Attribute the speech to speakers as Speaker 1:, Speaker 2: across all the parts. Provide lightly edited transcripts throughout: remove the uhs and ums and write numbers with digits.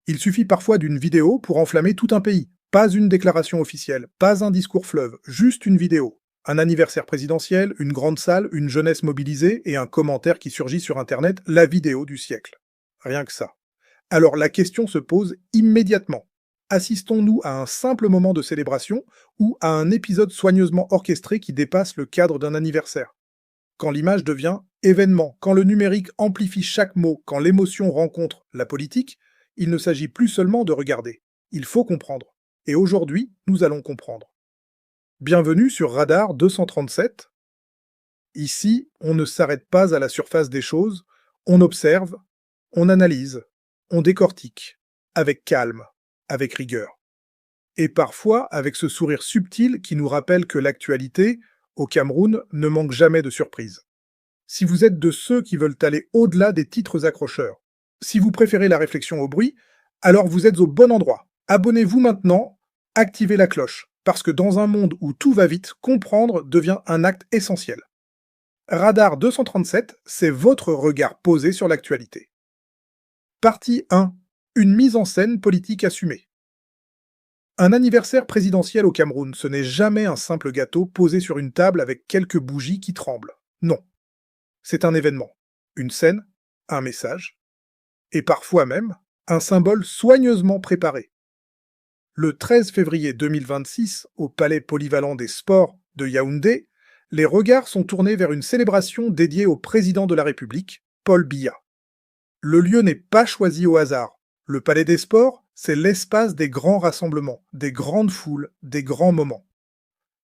Speaker 1: Il suffit parfois d'une vidéo pour enflammer tout un pays. Pas une déclaration officielle, pas un discours fleuve, juste une vidéo. Un anniversaire présidentiel, une grande salle, une jeunesse mobilisée et un commentaire qui surgit sur Internet, la vidéo du siècle. Rien que ça. Alors la question se pose immédiatement. Assistons-nous à un simple moment de célébration ou à un épisode soigneusement orchestré qui dépasse le cadre d'un anniversaire? Quand l'image devient événement, quand le numérique amplifie chaque mot, quand l'émotion rencontre la politique, il ne s'agit plus seulement de regarder. Il faut comprendre. Et aujourd'hui, nous allons comprendre. Bienvenue sur Radar 237. Ici, on ne s'arrête pas à la surface des choses, on observe, on analyse, on décortique, avec calme, avec rigueur. Et parfois avec ce sourire subtil qui nous rappelle que l'actualité, au Cameroun, ne manque jamais de surprises. Si vous êtes de ceux qui veulent aller au-delà des titres accrocheurs, si vous préférez la réflexion au bruit, alors vous êtes au bon endroit. Abonnez-vous maintenant, activez la cloche, parce que dans un monde où tout va vite, comprendre devient un acte essentiel. Radar 237, c'est votre regard posé sur l'actualité. Partie 1. Une mise en scène politique assumée. Un anniversaire présidentiel au Cameroun, ce n'est jamais un simple gâteau posé sur une table avec quelques bougies qui tremblent. Non. C'est un événement, une scène, un message, et parfois même un symbole soigneusement préparé. Le 13 février 2026, au Palais polyvalent des sports de Yaoundé, les regards sont tournés vers une célébration dédiée au président de la République, Paul Biya. Le lieu n'est pas choisi au hasard. Le Palais des Sports, c'est l'espace des grands rassemblements, des grandes foules, des grands moments.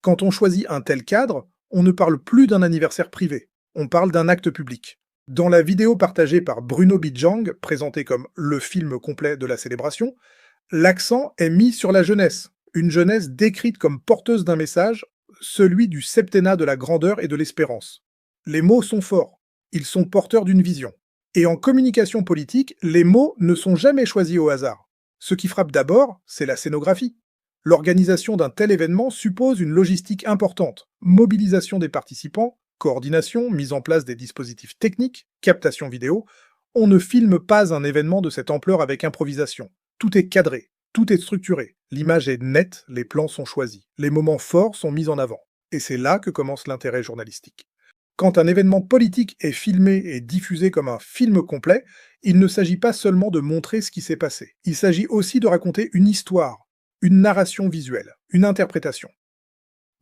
Speaker 1: Quand on choisit un tel cadre, on ne parle plus d'un anniversaire privé, on parle d'un acte public. Dans la vidéo partagée par Bruno Bidjang, présentée comme le film complet de la célébration, l'accent est mis sur la jeunesse, une jeunesse décrite comme porteuse d'un message, celui du septennat de la grandeur et de l'espérance. Les mots sont forts, ils sont porteurs d'une vision. Et en communication politique, les mots ne sont jamais choisis au hasard. Ce qui frappe d'abord, c'est la scénographie. L'organisation d'un tel événement suppose une logistique importante, mobilisation des participants, coordination, mise en place des dispositifs techniques, captation vidéo. On ne filme pas un événement de cette ampleur avec improvisation. Tout est cadré, tout est structuré, l'image est nette, les plans sont choisis, les moments forts sont mis en avant. Et c'est là que commence l'intérêt journalistique. Quand un événement politique est filmé et diffusé comme un film complet, il ne s'agit pas seulement de montrer ce qui s'est passé. Il s'agit aussi de raconter une histoire, une narration visuelle, une interprétation.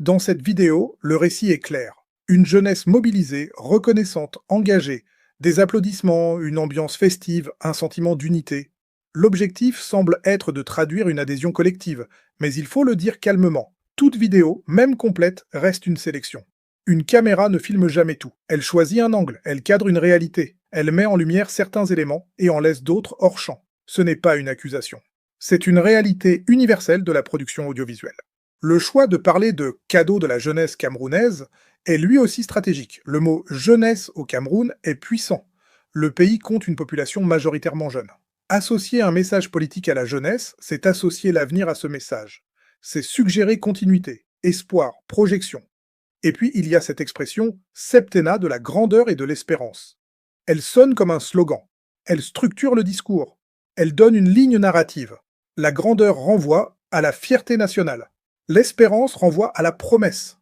Speaker 1: Dans cette vidéo, le récit est clair. Une jeunesse mobilisée, reconnaissante, engagée, des applaudissements, une ambiance festive, un sentiment d'unité. L'objectif semble être de traduire une adhésion collective, mais il faut le dire calmement. Toute vidéo, même complète, reste une sélection. Une caméra ne filme jamais tout. Elle choisit un angle, elle cadre une réalité, elle met en lumière certains éléments et en laisse d'autres hors champ. Ce n'est pas une accusation. C'est une réalité universelle de la production audiovisuelle. Le choix de parler de cadeau de la jeunesse camerounaise est lui aussi stratégique. Le mot jeunesse au Cameroun est puissant. Le pays compte une population majoritairement jeune. Associer un message politique à la jeunesse, c'est associer l'avenir à ce message. C'est suggérer continuité, espoir, projection. Et puis il y a cette expression « septennat de la grandeur et de l'espérance ». Elle sonne comme un slogan. Elle structure le discours. Elle donne une ligne narrative. La grandeur renvoie à la fierté nationale. L'espérance renvoie à la promesse.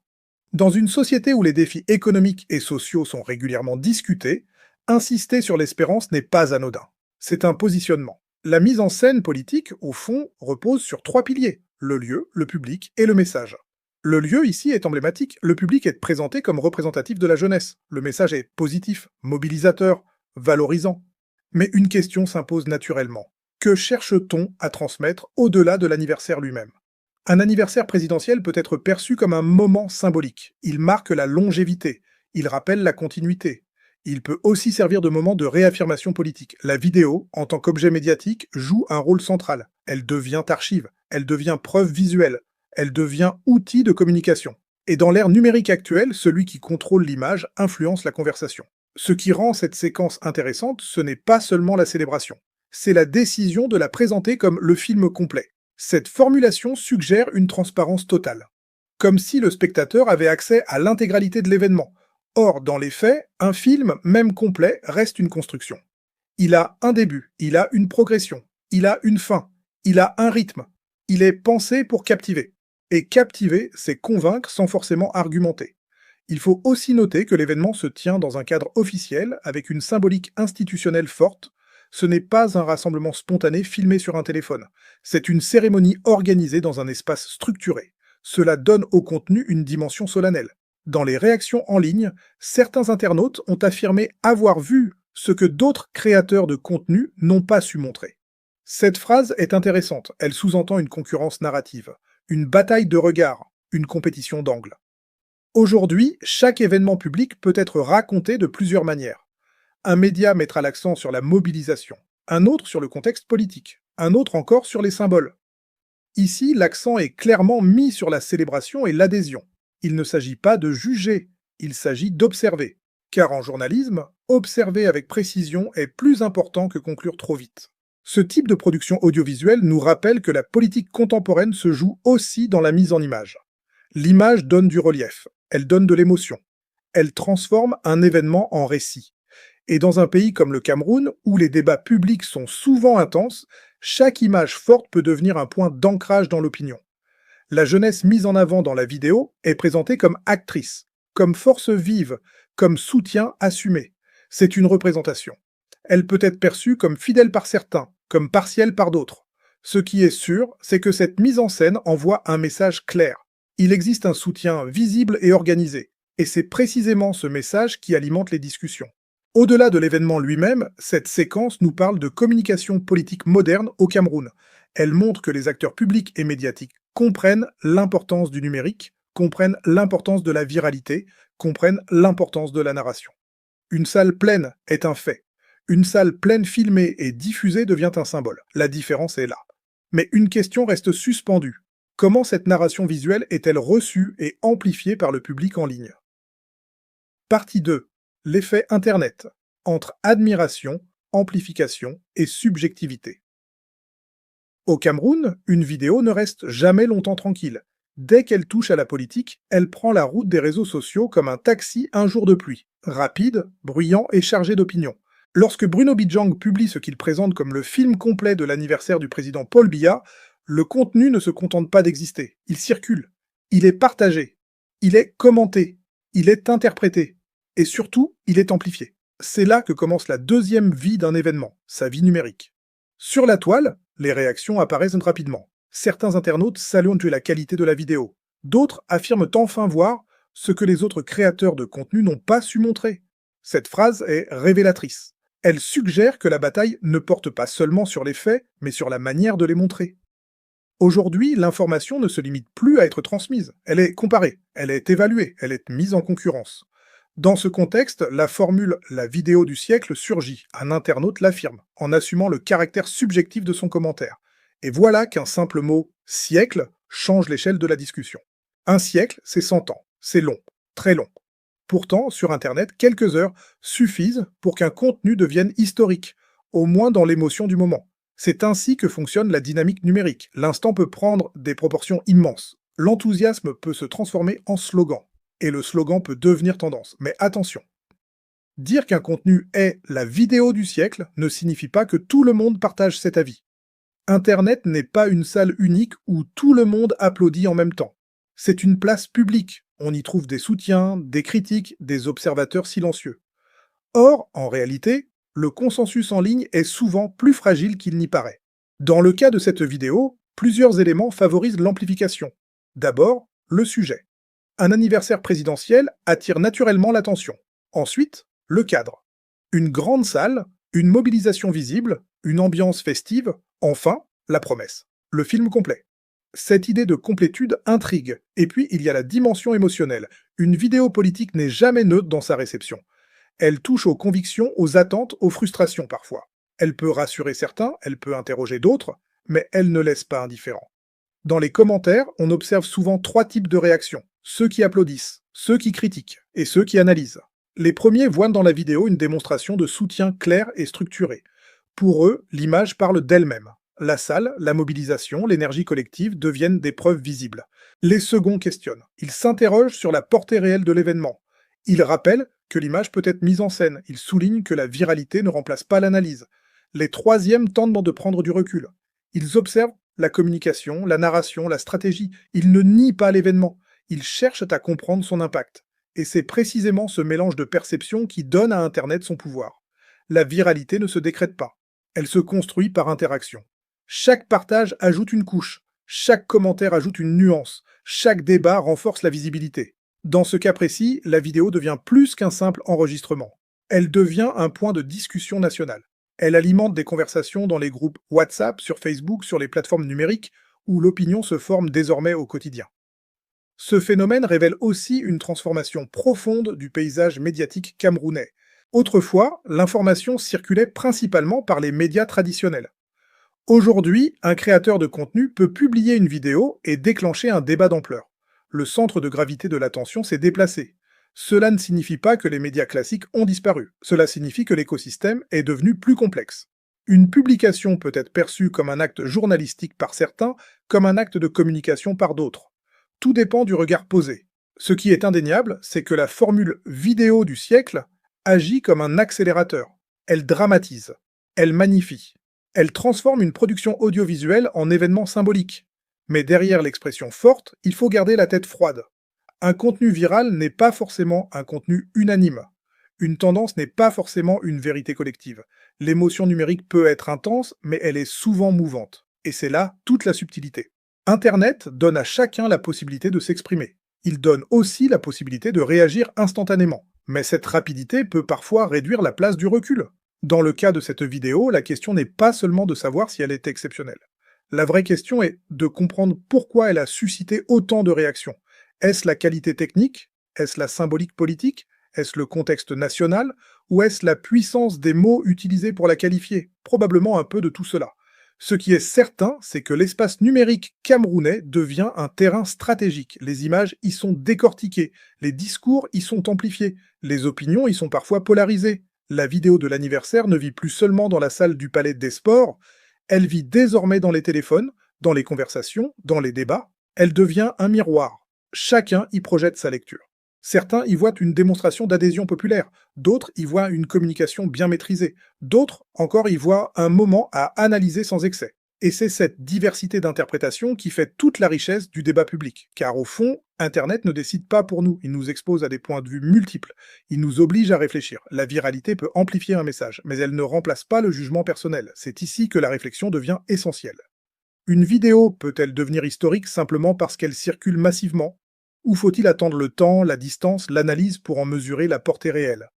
Speaker 1: Dans une société où les défis économiques et sociaux sont régulièrement discutés, insister sur l'espérance n'est pas anodin. C'est un positionnement. La mise en scène politique, au fond, repose sur 3 piliers, le lieu, le public et le message. Le lieu ici est emblématique, le public est présenté comme représentatif de la jeunesse. Le message est positif, mobilisateur, valorisant. Mais une question s'impose naturellement. Que cherche-t-on à transmettre au-delà de l'anniversaire lui-même? Un anniversaire présidentiel peut être perçu comme un moment symbolique. Il marque la longévité, il rappelle la continuité. Il peut aussi servir de moment de réaffirmation politique. La vidéo, en tant qu'objet médiatique, joue un rôle central. Elle devient archive, elle devient preuve visuelle, elle devient outil de communication. Et dans l'ère numérique actuelle, celui qui contrôle l'image influence la conversation. Ce qui rend cette séquence intéressante, ce n'est pas seulement la célébration. C'est la décision de la présenter comme le film complet. Cette formulation suggère une transparence totale. Comme si le spectateur avait accès à l'intégralité de l'événement. Or, dans les faits, un film, même complet, reste une construction. Il a un début, il a une progression, Il a une fin, il a un rythme, il est pensé pour captiver. Et captiver, c'est convaincre sans forcément argumenter. Il faut aussi noter que l'événement se tient dans un cadre officiel, avec une symbolique institutionnelle forte. Ce n'est pas un rassemblement spontané filmé sur un téléphone. C'est une cérémonie organisée dans un espace structuré. Cela donne au contenu une dimension solennelle. Dans les réactions en ligne, certains internautes ont affirmé avoir vu ce que d'autres créateurs de contenu n'ont pas su montrer. Cette phrase est intéressante, elle sous-entend une concurrence narrative, une bataille de regards, une compétition d'angles. Aujourd'hui, chaque événement public peut être raconté de plusieurs manières. Un média mettra l'accent sur la mobilisation, un autre sur le contexte politique, un autre encore sur les symboles. Ici, l'accent est clairement mis sur la célébration et l'adhésion. Il ne s'agit pas de juger, il s'agit d'observer. Car en journalisme, observer avec précision est plus important que conclure trop vite. Ce type de production audiovisuelle nous rappelle que la politique contemporaine se joue aussi dans la mise en image. L'image donne du relief, elle donne de l'émotion, elle transforme un événement en récit. Et dans un pays comme le Cameroun, où les débats publics sont souvent intenses, chaque image forte peut devenir un point d'ancrage dans l'opinion. La jeunesse mise en avant dans la vidéo est présentée comme actrice, comme force vive, comme soutien assumé. C'est une représentation. Elle peut être perçue comme fidèle par certains, comme partielle par d'autres. Ce qui est sûr, c'est que cette mise en scène envoie un message clair. Il existe un soutien visible et organisé, et c'est précisément ce message qui alimente les discussions. Au-delà de l'événement lui-même, cette séquence nous parle de communication politique moderne au Cameroun. Elle montre que les acteurs publics et médiatiques comprennent l'importance du numérique, comprennent l'importance de la viralité, comprennent l'importance de la narration. Une salle pleine est un fait. Une salle pleine filmée et diffusée devient un symbole. La différence est là. Mais une question reste suspendue. Comment cette narration visuelle est-elle reçue et amplifiée par le public en ligne? Partie 2. L'effet Internet, entre admiration, amplification et subjectivité. Au Cameroun, une vidéo ne reste jamais longtemps tranquille. Dès qu'elle touche à la politique, elle prend la route des réseaux sociaux comme un taxi un jour de pluie, rapide, bruyant et chargé d'opinion. Lorsque Bruno Bidjang publie ce qu'il présente comme le film complet de l'anniversaire du président Paul Biya, le contenu ne se contente pas d'exister, il circule, il est partagé, il est commenté, il est interprété, et surtout, il est amplifié. C'est là que commence la deuxième vie d'un événement, sa vie numérique. Sur la toile, les réactions apparaissent rapidement. Certains internautes saluent la qualité de la vidéo. D'autres affirment enfin voir ce que les autres créateurs de contenu n'ont pas su montrer. Cette phrase est révélatrice. Elle suggère que la bataille ne porte pas seulement sur les faits, mais sur la manière de les montrer. Aujourd'hui, l'information ne se limite plus à être transmise. Elle est comparée, elle est évaluée, elle est mise en concurrence. Dans ce contexte, la formule « la vidéo du siècle » surgit, un internaute l'affirme, en assumant le caractère subjectif de son commentaire. Et voilà qu'un simple mot « siècle » change l'échelle de la discussion. Un siècle, c'est 100 ans, c'est long, très long. Pourtant, sur Internet, quelques heures suffisent pour qu'un contenu devienne historique, au moins dans l'émotion du moment. C'est ainsi que fonctionne la dynamique numérique. L'instant peut prendre des proportions immenses. L'enthousiasme peut se transformer en slogan. Et le slogan peut devenir tendance. Mais attention, dire qu'un contenu est la vidéo du siècle ne signifie pas que tout le monde partage cet avis. Internet n'est pas une salle unique où tout le monde applaudit en même temps. C'est une place publique. On y trouve des soutiens, des critiques, des observateurs silencieux. Or, en réalité, le consensus en ligne est souvent plus fragile qu'il n'y paraît. Dans le cas de cette vidéo, plusieurs éléments favorisent l'amplification. D'abord, le sujet. Un anniversaire présidentiel attire naturellement l'attention. Ensuite, le cadre. Une grande salle, une mobilisation visible, une ambiance festive, enfin, la promesse. Le film complet. Cette idée de complétude intrigue. Et puis, il y a la dimension émotionnelle. Une vidéo politique n'est jamais neutre dans sa réception. Elle touche aux convictions, aux attentes, aux frustrations parfois. Elle peut rassurer certains, elle peut interroger d'autres, mais elle ne laisse pas indifférent. Dans les commentaires, on observe souvent 3 types de réactions. Ceux qui applaudissent, ceux qui critiquent et ceux qui analysent. Les premiers voient dans la vidéo une démonstration de soutien clair et structuré. Pour eux, l'image parle d'elle-même. La salle, la mobilisation, l'énergie collective deviennent des preuves visibles. Les seconds questionnent. Ils s'interrogent sur la portée réelle de l'événement. Ils rappellent que l'image peut être mise en scène. Ils soulignent que la viralité ne remplace pas l'analyse. Les troisièmes tentent de prendre du recul. Ils observent la communication, la narration, la stratégie. Ils ne nient pas l'événement. Ils cherchent à comprendre son impact. Et c'est précisément ce mélange de perceptions qui donne à Internet son pouvoir. La viralité ne se décrète pas. Elle se construit par interaction. Chaque partage ajoute une couche. Chaque commentaire ajoute une nuance. Chaque débat renforce la visibilité. Dans ce cas précis, la vidéo devient plus qu'un simple enregistrement. Elle devient un point de discussion nationale. Elle alimente des conversations dans les groupes WhatsApp, sur Facebook, sur les plateformes numériques, où l'opinion se forme désormais au quotidien. Ce phénomène révèle aussi une transformation profonde du paysage médiatique camerounais. Autrefois, l'information circulait principalement par les médias traditionnels. Aujourd'hui, un créateur de contenu peut publier une vidéo et déclencher un débat d'ampleur. Le centre de gravité de l'attention s'est déplacé. Cela ne signifie pas que les médias classiques ont disparu. Cela signifie que l'écosystème est devenu plus complexe. Une publication peut être perçue comme un acte journalistique par certains, comme un acte de communication par d'autres. Tout dépend du regard posé. Ce qui est indéniable, c'est que la formule vidéo du siècle agit comme un accélérateur. Elle dramatise. Elle magnifie. Elle transforme une production audiovisuelle en événement symbolique. Mais derrière l'expression forte, il faut garder la tête froide. Un contenu viral n'est pas forcément un contenu unanime. Une tendance n'est pas forcément une vérité collective. L'émotion numérique peut être intense, mais elle est souvent mouvante. Et c'est là toute la subtilité. Internet donne à chacun la possibilité de s'exprimer. Il donne aussi la possibilité de réagir instantanément. Mais cette rapidité peut parfois réduire la place du recul. Dans le cas de cette vidéo, la question n'est pas seulement de savoir si elle est exceptionnelle. La vraie question est de comprendre pourquoi elle a suscité autant de réactions. Est-ce la qualité technique? Est-ce la symbolique politique? Est-ce le contexte national? Ou est-ce la puissance des mots utilisés pour la qualifier? Probablement un peu de tout cela. Ce qui est certain, c'est que l'espace numérique camerounais devient un terrain stratégique. Les images y sont décortiquées, les discours y sont amplifiés, les opinions y sont parfois polarisées. La vidéo de l'anniversaire ne vit plus seulement dans la salle du Palais des Sports, elle vit désormais dans les téléphones, dans les conversations, dans les débats. Elle devient un miroir. Chacun y projette sa lecture. Certains y voient une démonstration d'adhésion populaire, d'autres y voient une communication bien maîtrisée, d'autres encore y voient un moment à analyser sans excès. Et c'est cette diversité d'interprétations qui fait toute la richesse du débat public, car au fond, Internet ne décide pas pour nous, il nous expose à des points de vue multiples, il nous oblige à réfléchir. La viralité peut amplifier un message, mais elle ne remplace pas le jugement personnel. C'est ici que la réflexion devient essentielle. Une vidéo peut-elle devenir historique simplement parce qu'elle circule massivement? Ou faut-il attendre le temps, la distance, l'analyse pour en mesurer la portée réelle?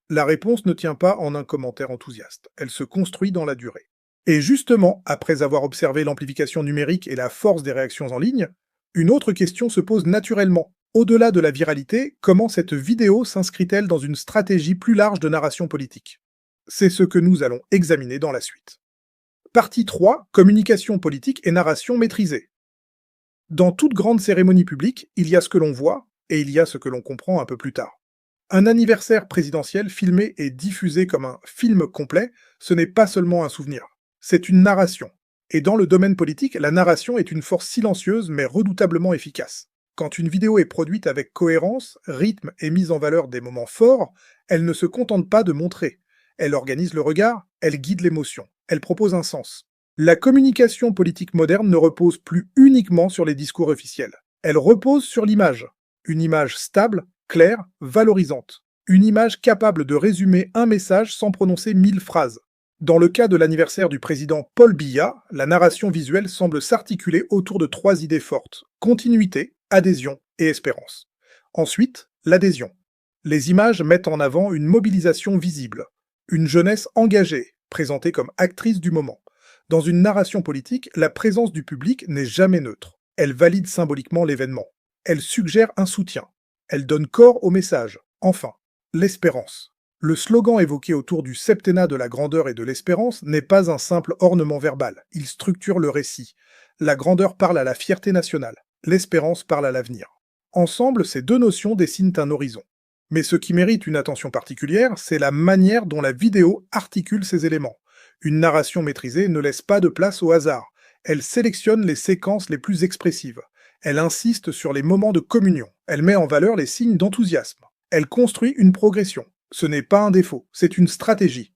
Speaker 1: La réponse ne tient pas en un commentaire enthousiaste, elle se construit dans la durée. Et justement, après avoir observé l'amplification numérique et la force des réactions en ligne, une autre question se pose naturellement. Au-delà de la viralité, comment cette vidéo s'inscrit-elle dans une stratégie plus large de narration politique? C'est ce que nous allons examiner dans la suite. Partie 3, communication politique et narration maîtrisée. Dans toute grande cérémonie publique, il y a ce que l'on voit et il y a ce que l'on comprend un peu plus tard. Un anniversaire présidentiel filmé et diffusé comme un film complet, ce n'est pas seulement un souvenir, c'est une narration. Et dans le domaine politique, la narration est une force silencieuse mais redoutablement efficace. Quand une vidéo est produite avec cohérence, rythme et mise en valeur des moments forts, elle ne se contente pas de montrer. Elle organise le regard, elle guide l'émotion, elle propose un sens. La communication politique moderne ne repose plus uniquement sur les discours officiels. Elle repose sur l'image. Une image stable, claire, valorisante. Une image capable de résumer un message sans prononcer 1000 phrases. Dans le cas de l'anniversaire du président Paul Biya, la narration visuelle semble s'articuler autour de 3 idées fortes: continuité, adhésion et espérance. Ensuite, l'adhésion. Les images mettent en avant une mobilisation visible, une jeunesse engagée, présentée comme actrice du moment. Dans une narration politique, la présence du public n'est jamais neutre. Elle valide symboliquement l'événement. Elle suggère un soutien. Elle donne corps au message. Enfin, l'espérance. Le slogan évoqué autour du septennat de la grandeur et de l'espérance n'est pas un simple ornement verbal. Il structure le récit. La grandeur parle à la fierté nationale. L'espérance parle à l'avenir. Ensemble, ces deux notions dessinent un horizon. Mais ce qui mérite une attention particulière, c'est la manière dont la vidéo articule ces éléments. Une narration maîtrisée ne laisse pas de place au hasard. Elle sélectionne les séquences les plus expressives. Elle insiste sur les moments de communion. Elle met en valeur les signes d'enthousiasme. Elle construit une progression. Ce n'est pas un défaut, c'est une stratégie.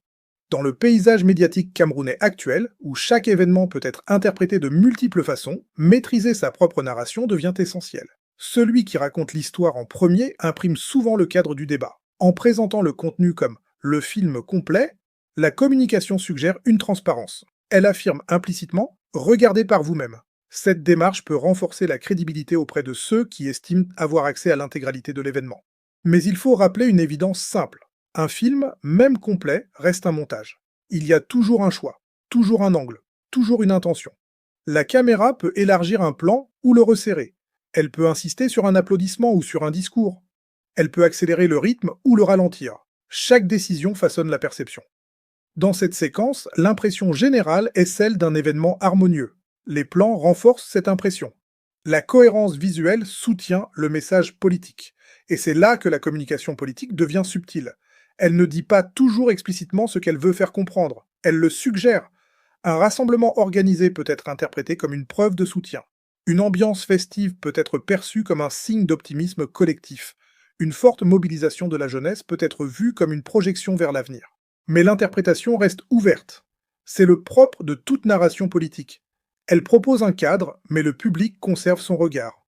Speaker 1: Dans le paysage médiatique camerounais actuel, où chaque événement peut être interprété de multiples façons, maîtriser sa propre narration devient essentiel. Celui qui raconte l'histoire en premier imprime souvent le cadre du débat. En présentant le contenu comme le film complet, la communication suggère une transparence. Elle affirme implicitement « regardez par vous-même ». Cette démarche peut renforcer la crédibilité auprès de ceux qui estiment avoir accès à l'intégralité de l'événement. Mais il faut rappeler une évidence simple. Un film, même complet, reste un montage. Il y a toujours un choix, toujours un angle, toujours une intention. La caméra peut élargir un plan ou le resserrer. Elle peut insister sur un applaudissement ou sur un discours. Elle peut accélérer le rythme ou le ralentir. Chaque décision façonne la perception. Dans cette séquence, l'impression générale est celle d'un événement harmonieux. Les plans renforcent cette impression. La cohérence visuelle soutient le message politique. Et c'est là que la communication politique devient subtile. Elle ne dit pas toujours explicitement ce qu'elle veut faire comprendre. Elle le suggère. Un rassemblement organisé peut être interprété comme une preuve de soutien. Une ambiance festive peut être perçue comme un signe d'optimisme collectif. Une forte mobilisation de la jeunesse peut être vue comme une projection vers l'avenir. Mais l'interprétation reste ouverte. C'est le propre de toute narration politique. Elle propose un cadre, mais le public conserve son regard.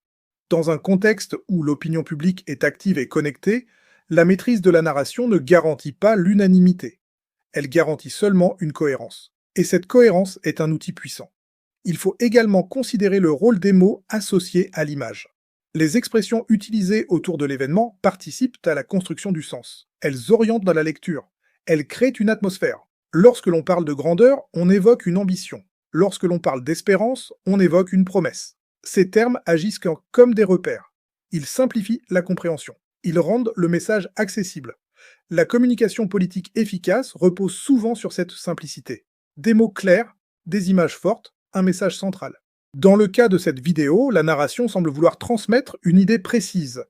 Speaker 1: Dans un contexte où l'opinion publique est active et connectée, la maîtrise de la narration ne garantit pas l'unanimité. Elle garantit seulement une cohérence. Et cette cohérence est un outil puissant. Il faut également considérer le rôle des mots associés à l'image. Les expressions utilisées autour de l'événement participent à la construction du sens. Elles orientent dans la lecture. Elles créent une atmosphère. Lorsque l'on parle de grandeur, on évoque une ambition. Lorsque l'on parle d'espérance, on évoque une promesse. Ces termes agissent comme des repères. Ils simplifient la compréhension. Ils rendent le message accessible. La communication politique efficace repose souvent sur cette simplicité. Des mots clairs, des images fortes, un message central. Dans le cas de cette vidéo, la narration semble vouloir transmettre une idée précise.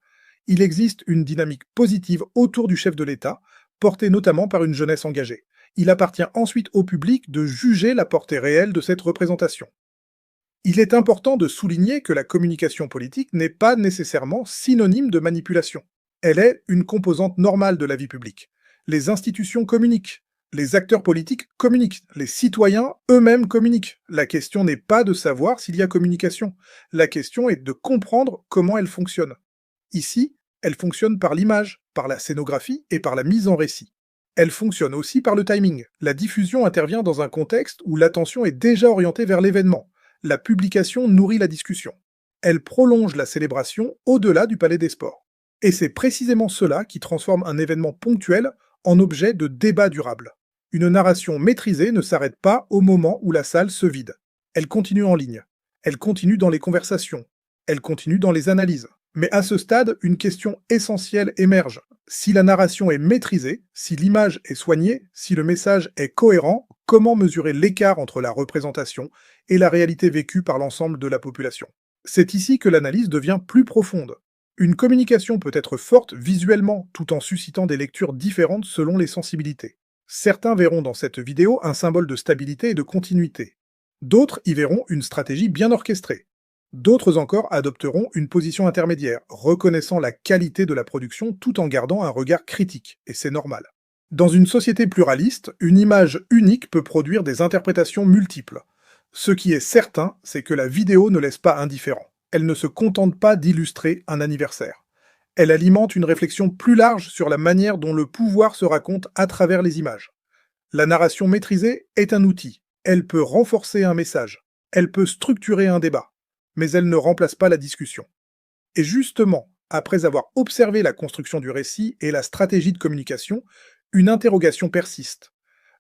Speaker 1: Il existe une dynamique positive autour du chef de l'État, portée notamment par une jeunesse engagée. Il appartient ensuite au public de juger la portée réelle de cette représentation. Il est important de souligner que la communication politique n'est pas nécessairement synonyme de manipulation. Elle est une composante normale de la vie publique. Les institutions communiquent. Les acteurs politiques communiquent, les citoyens eux-mêmes communiquent. La question n'est pas de savoir s'il y a communication. La question est de comprendre comment elle fonctionne. Ici, elle fonctionne par l'image, par la scénographie et par la mise en récit. Elle fonctionne aussi par le timing. La diffusion intervient dans un contexte où l'attention est déjà orientée vers l'événement. La publication nourrit la discussion. Elle prolonge la célébration au-delà du Palais des Sports. Et c'est précisément cela qui transforme un événement ponctuel en objet de débat durable. Une narration maîtrisée ne s'arrête pas au moment où la salle se vide. Elle continue en ligne. Elle continue dans les conversations. Elle continue dans les analyses. Mais à ce stade, une question essentielle émerge. Si la narration est maîtrisée, si l'image est soignée, si le message est cohérent, comment mesurer l'écart entre la représentation et la réalité vécue par l'ensemble de la population? C'est ici que l'analyse devient plus profonde. Une communication peut être forte visuellement, tout en suscitant des lectures différentes selon les sensibilités. Certains verront dans cette vidéo un symbole de stabilité et de continuité. D'autres y verront une stratégie bien orchestrée. D'autres encore adopteront une position intermédiaire, reconnaissant la qualité de la production tout en gardant un regard critique, et c'est normal. Dans une société pluraliste, une image unique peut produire des interprétations multiples. Ce qui est certain, c'est que la vidéo ne laisse pas indifférent. Elle ne se contente pas d'illustrer un anniversaire. Elle alimente une réflexion plus large sur la manière dont le pouvoir se raconte à travers les images. La narration maîtrisée est un outil. Elle peut renforcer un message. Elle peut structurer un débat. Mais elle ne remplace pas la discussion. Et justement, après avoir observé la construction du récit et la stratégie de communication, une interrogation persiste.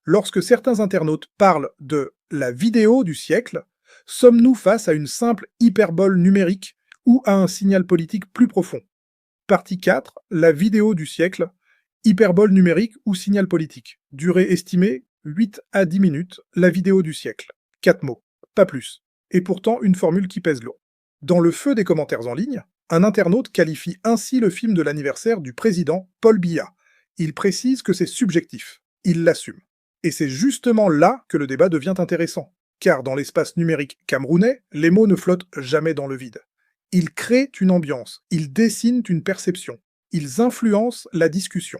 Speaker 1: Lorsque certains internautes parlent de « la vidéo du siècle », sommes-nous face à une simple hyperbole numérique ou à un signal politique plus profond? Partie 4, la vidéo du siècle, hyperbole numérique ou signal politique. Durée estimée, 8 à 10 minutes, la vidéo du siècle. 4 mots, pas plus. Et pourtant une formule qui pèse lourd. Dans le feu des commentaires en ligne, un internaute qualifie ainsi le film de l'anniversaire du président Paul Biya. Il précise que c'est subjectif. Il l'assume. Et c'est justement là que le débat devient intéressant. Car dans l'espace numérique camerounais, les mots ne flottent jamais dans le vide. Ils créent une ambiance, ils dessinent une perception, ils influencent la discussion.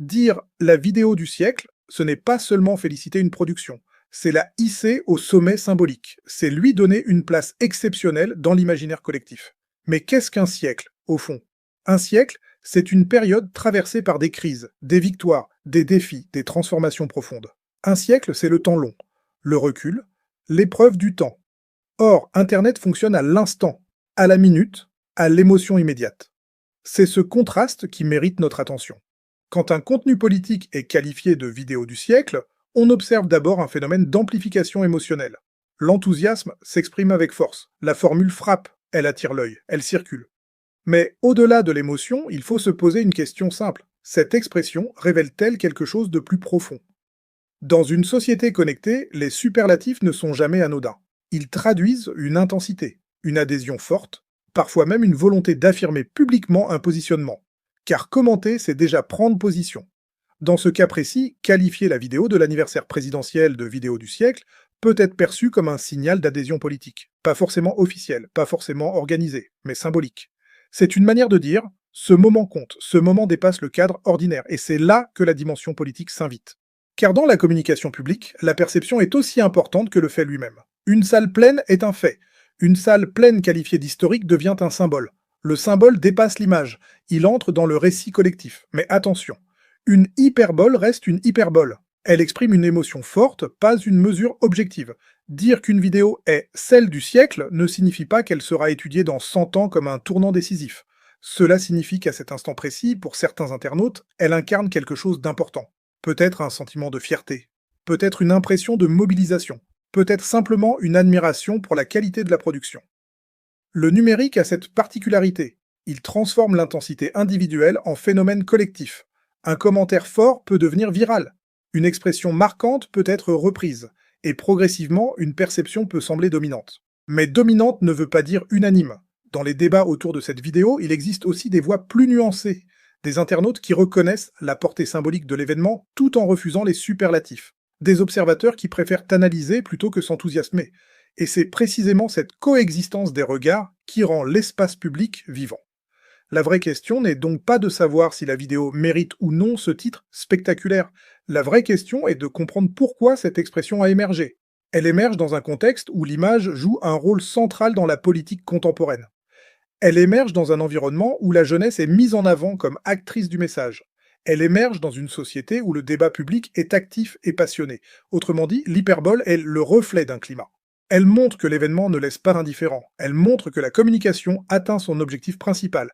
Speaker 1: Dire « la vidéo du siècle » ce n'est pas seulement féliciter une production, c'est la hisser au sommet symbolique, c'est lui donner une place exceptionnelle dans l'imaginaire collectif. Mais qu'est-ce qu'un siècle, au fond? Un siècle, c'est une période traversée par des crises, des victoires, des défis, des transformations profondes. Un siècle, c'est le temps long, le recul, l'épreuve du temps. Or, Internet fonctionne à l'instant, à la minute, à l'émotion immédiate. C'est ce contraste qui mérite notre attention. Quand un contenu politique est qualifié de vidéo du siècle, on observe d'abord un phénomène d'amplification émotionnelle. L'enthousiasme s'exprime avec force, la formule frappe, elle attire l'œil, elle circule. Mais au-delà de l'émotion, il faut se poser une question simple. Cette expression révèle-t-elle quelque chose de plus profond? Dans une société connectée, les superlatifs ne sont jamais anodins. Ils traduisent une intensité, une adhésion forte, parfois même une volonté d'affirmer publiquement un positionnement. Car commenter, c'est déjà prendre position. Dans ce cas précis, qualifier la vidéo de l'anniversaire présidentiel de vidéo du siècle peut être perçu comme un signal d'adhésion politique. Pas forcément officiel, pas forcément organisé, mais symbolique. C'est une manière de dire « ce moment compte, ce moment dépasse le cadre ordinaire » et c'est là que la dimension politique s'invite. Car dans la communication publique, la perception est aussi importante que le fait lui-même. Une salle pleine est un fait. Une salle pleine qualifiée d'historique devient un symbole. Le symbole dépasse l'image, il entre dans le récit collectif. Mais attention, une hyperbole reste une hyperbole. Elle exprime une émotion forte, pas une mesure objective. Dire qu'une vidéo est celle du siècle ne signifie pas qu'elle sera étudiée dans 100 ans comme un tournant décisif. Cela signifie qu'à cet instant précis, pour certains internautes, elle incarne quelque chose d'important. Peut-être un sentiment de fierté, peut-être une impression de mobilisation, peut-être simplement une admiration pour la qualité de la production. Le numérique a cette particularité. Il transforme l'intensité individuelle en phénomène collectif. Un commentaire fort peut devenir viral. Une expression marquante peut être reprise. Et progressivement, une perception peut sembler dominante. Mais dominante ne veut pas dire unanime. Dans les débats autour de cette vidéo, il existe aussi des voix plus nuancées. Des internautes qui reconnaissent la portée symbolique de l'événement tout en refusant les superlatifs. Des observateurs qui préfèrent analyser plutôt que s'enthousiasmer. Et c'est précisément cette coexistence des regards qui rend l'espace public vivant. La vraie question n'est donc pas de savoir si la vidéo mérite ou non ce titre spectaculaire. La vraie question est de comprendre pourquoi cette expression a émergé. Elle émerge dans un contexte où l'image joue un rôle central dans la politique contemporaine. Elle émerge dans un environnement où la jeunesse est mise en avant comme actrice du message. Elle émerge dans une société où le débat public est actif et passionné. Autrement dit, l'hyperbole est le reflet d'un climat. Elle montre que l'événement ne laisse pas indifférent. Elle montre que la communication atteint son objectif principal,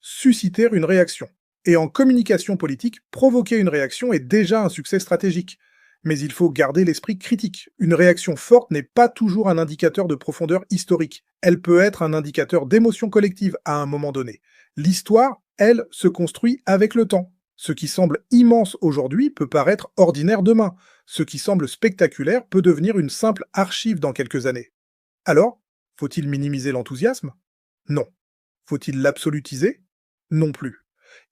Speaker 1: susciter une réaction. Et en communication politique, provoquer une réaction est déjà un succès stratégique. Mais il faut garder l'esprit critique. Une réaction forte n'est pas toujours un indicateur de profondeur historique. Elle peut être un indicateur d'émotion collective à un moment donné. L'histoire, elle, se construit avec le temps. Ce qui semble immense aujourd'hui peut paraître ordinaire demain. Ce qui semble spectaculaire peut devenir une simple archive dans quelques années. Alors, faut-il minimiser l'enthousiasme? Non. Faut-il l'absolutiser? Non plus.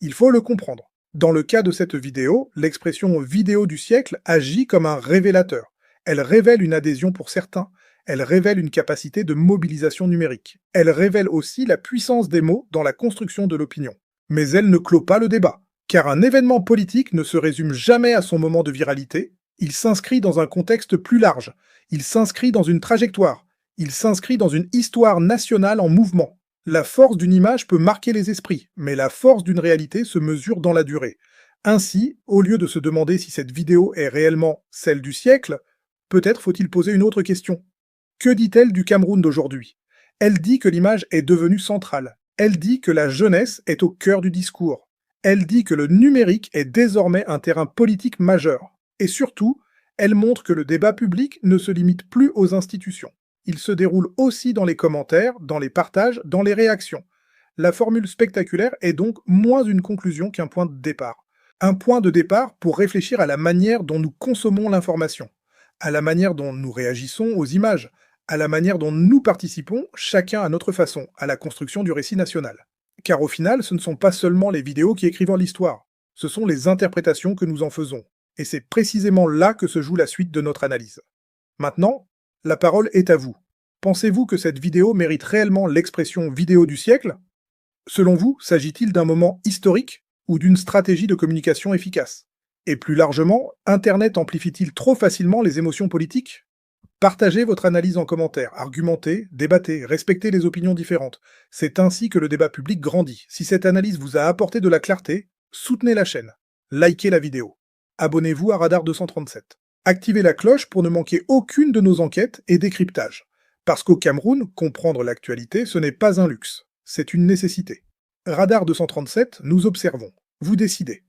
Speaker 1: Il faut le comprendre. Dans le cas de cette vidéo, l'expression « vidéo du siècle » agit comme un révélateur. Elle révèle une adhésion pour certains, elle révèle une capacité de mobilisation numérique. Elle révèle aussi la puissance des mots dans la construction de l'opinion. Mais elle ne clôt pas le débat, car un événement politique ne se résume jamais à son moment de viralité, il s'inscrit dans un contexte plus large, il s'inscrit dans une trajectoire, il s'inscrit dans une histoire nationale en mouvement. La force d'une image peut marquer les esprits, mais la force d'une réalité se mesure dans la durée. Ainsi, au lieu de se demander si cette vidéo est réellement celle du siècle, peut-être faut-il poser une autre question. Que dit-elle du Cameroun d'aujourd'hui? Elle dit que l'image est devenue centrale. Elle dit que la jeunesse est au cœur du discours. Elle dit que le numérique est désormais un terrain politique majeur. Et surtout, elle montre que le débat public ne se limite plus aux institutions. Il se déroule aussi dans les commentaires, dans les partages, dans les réactions. La formule spectaculaire est donc moins une conclusion qu'un point de départ. Un point de départ pour réfléchir à la manière dont nous consommons l'information, à la manière dont nous réagissons aux images, à la manière dont nous participons, chacun à notre façon, à la construction du récit national. Car au final, ce ne sont pas seulement les vidéos qui écrivent l'histoire, ce sont les interprétations que nous en faisons. Et c'est précisément là que se joue la suite de notre analyse. Maintenant, la parole est à vous. Pensez-vous que cette vidéo mérite réellement l'expression vidéo du siècle? Selon vous, s'agit-il d'un moment historique ou d'une stratégie de communication efficace? Et plus largement, Internet amplifie-t-il trop facilement les émotions politiques? Partagez votre analyse en commentaire, argumentez, débattez, respectez les opinions différentes. C'est ainsi que le débat public grandit. Si cette analyse vous a apporté de la clarté, soutenez la chaîne. Likez la vidéo. Abonnez-vous à Radar 237. Activez la cloche pour ne manquer aucune de nos enquêtes et décryptages. Parce qu'au Cameroun, comprendre l'actualité, ce n'est pas un luxe, c'est une nécessité. Radar 237, nous observons. Vous décidez.